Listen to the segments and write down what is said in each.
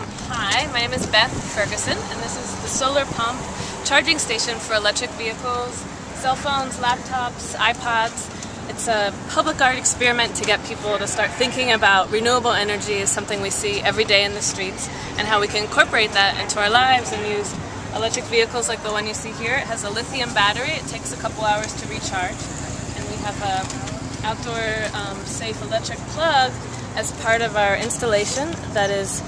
Hi, my name is Beth Ferguson, and this is the solar pump charging station for electric vehicles, cell phones, laptops, iPods. It's a public art experiment to get people to start thinking about renewable energy as something we see every day in the streets, and how we can incorporate that into our lives and use electric vehicles like the one you see here. It has a lithium battery. It takes a couple hours to recharge, and we have a outdoor safe electric plug as part of our installation that is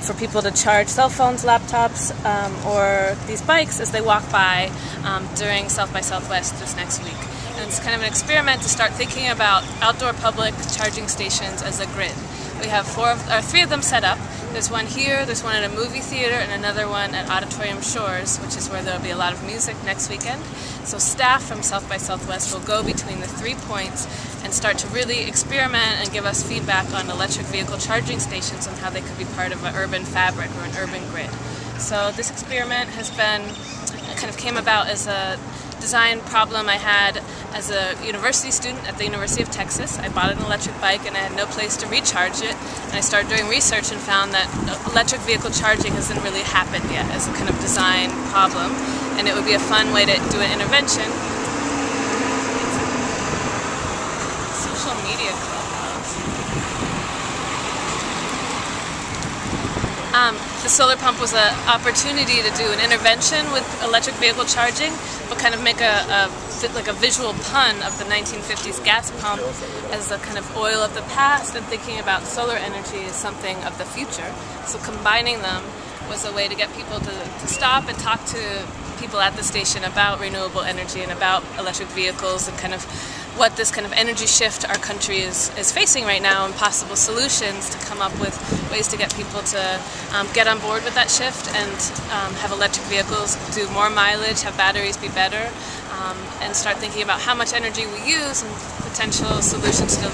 for people to charge cell phones, laptops, or these bikes as they walk by during South by Southwest this next week. And it's kind of an experiment to start thinking about outdoor public charging stations as a grid. We have three of them set up. There's one here, there's one at a movie theater, and another one at Auditorium Shores, which is where there'll be a lot of music next weekend. So staff from South by Southwest will go between the 3 points and start to really experiment and give us feedback on electric vehicle charging stations and how they could be part of an urban fabric or an urban grid. So this experiment came about as a design problem I had as a university student at the University of Texas. I bought an electric bike and I had no place to recharge it, and I started doing research and found that electric vehicle charging hasn't really happened yet as a kind of design problem, and it would be a fun way to do an intervention. Social media clubhouse. The solar pump was an opportunity to do an intervention with electric vehicle charging, but kind of make a visual pun of the 1950s gas pump as the kind of oil of the past, and thinking about solar energy as something of the future. So combining them was a way to get people to stop and talk to people at the station about renewable energy and about electric vehicles and kind of what this kind of energy shift our country is facing right now, and possible solutions to come up with ways to get people to get on board with that shift and have electric vehicles do more mileage, have batteries be better, and start thinking about how much energy we use and potential solutions to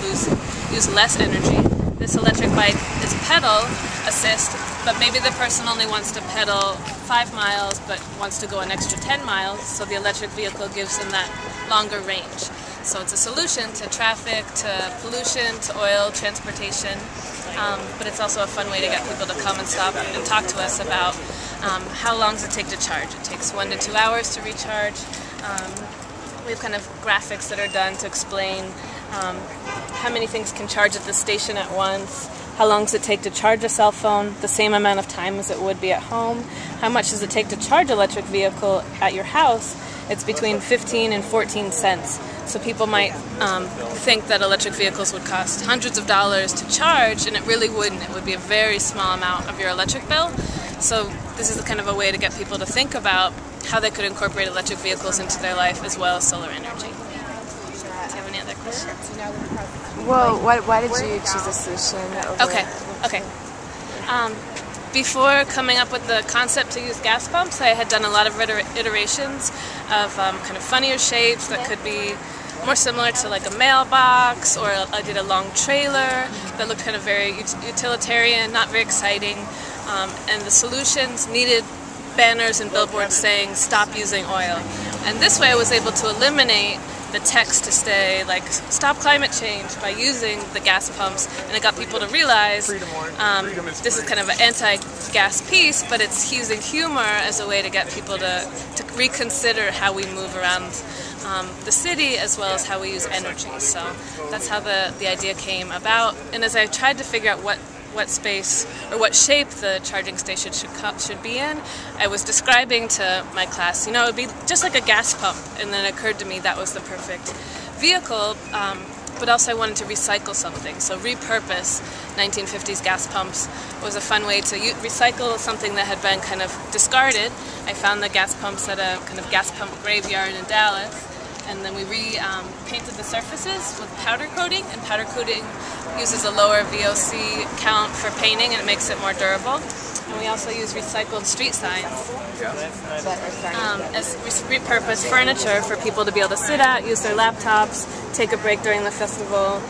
use less energy. This electric bike is pedal assist, but maybe the person only wants to pedal 5 miles but wants to go an extra 10 miles, so the electric vehicle gives them that longer range. So it's a solution to traffic, to pollution, to oil, transportation, but it's also a fun way to get people to come and stop and talk to us about how long does it take to charge. It takes 1 to 2 hours to recharge. We have kind of graphics that are done to explain how many things can charge at the station at once, how long does it take to charge a cell phone, the same amount of time as it would be at home, how much does it take to charge an electric vehicle at your house. It's between 15 and 14 cents. So people might think that electric vehicles would cost hundreds of dollars to charge, and it really wouldn't. It would be a very small amount of your electric bill. So this is kind of a way to get people to think about how they could incorporate electric vehicles into their life as well as solar energy. Do you have any other questions? Well, why did you choose a solution over... Okay. Before coming up with the concept to use gas pumps, I had done a lot of iterations of kind of funnier shapes that could be more similar to like a mailbox, or I did a long trailer that looked kind of very utilitarian, not very exciting, and the solutions needed banners and billboards saying stop using oil. And this way I was able to eliminate the text to say like stop climate change by using the gas pumps, and it got people to realize this is kind of an anti-gas piece, but it's using humor as a way to get people to reconsider how we move around the city as well as how we use energy. So that's how the idea came about, and as I tried to figure out what space or what shape the charging station should be in, I was describing to my class, it would be just like a gas pump, and then it occurred to me that was the perfect vehicle, but also I wanted to recycle something, so repurpose 1950s gas pumps was a fun way to recycle something that had been kind of discarded. I found the gas pumps at a kind of gas pump graveyard in Dallas, and then we painted the surfaces with powder coating, and powder coating uses a lower VOC count for painting, and it makes it more durable. And we also use recycled street signs as repurposed furniture for people to be able to sit at, use their laptops, take a break during the festival,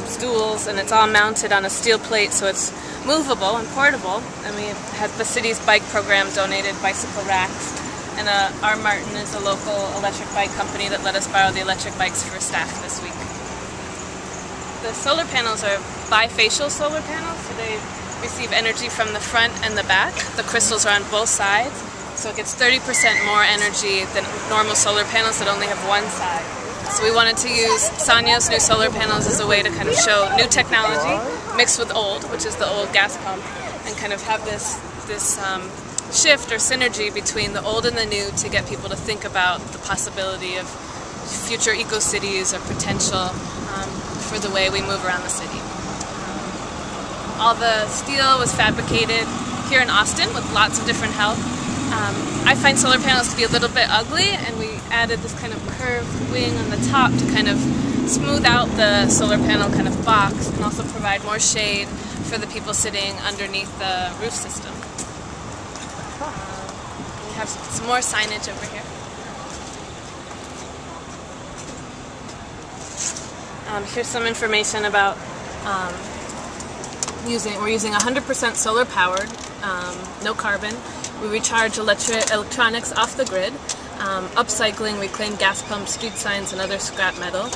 stools, and it's all mounted on a steel plate so it's movable and portable. And we had the city's bike program donated bicycle racks, and R. Martin is a local electric bike company that let us borrow the electric bikes for staff this week. The solar panels are bifacial solar panels, so they receive energy from the front and the back. The crystals are on both sides, so it gets 30% more energy than normal solar panels that only have one side. So we wanted to use Sanyo's new solar panels as a way to kind of show new technology mixed with old, which is the old gas pump, and kind of have this shift or synergy between the old and the new to get people to think about the possibility of future eco-cities or potential for the way we move around the city. All the steel was fabricated here in Austin with lots of different help. I find solar panels to be a little bit ugly, and we added this kind of curved wing on the top to kind of smooth out the solar panel kind of box and also provide more shade for the people sitting underneath the roof system. We have some more signage over here. Here's some information about we're using 100% solar powered, no carbon. We recharge electronics off the grid, upcycling reclaimed gas pumps, street signs, and other scrap metal,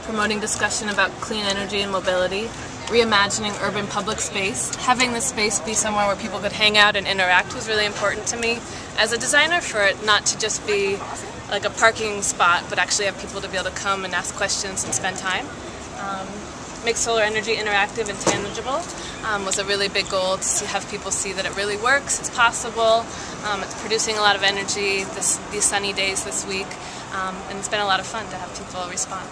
promoting discussion about clean energy and mobility, reimagining urban public space. Having this space be somewhere where people could hang out and interact was really important to me as a designer, for it not to just be like a parking spot, but actually have people to be able to come and ask questions and spend time. Make solar energy interactive and tangible was a really big goal, to have people see that it really works, it's possible, it's producing a lot of energy these sunny days this week, and it's been a lot of fun to have people respond.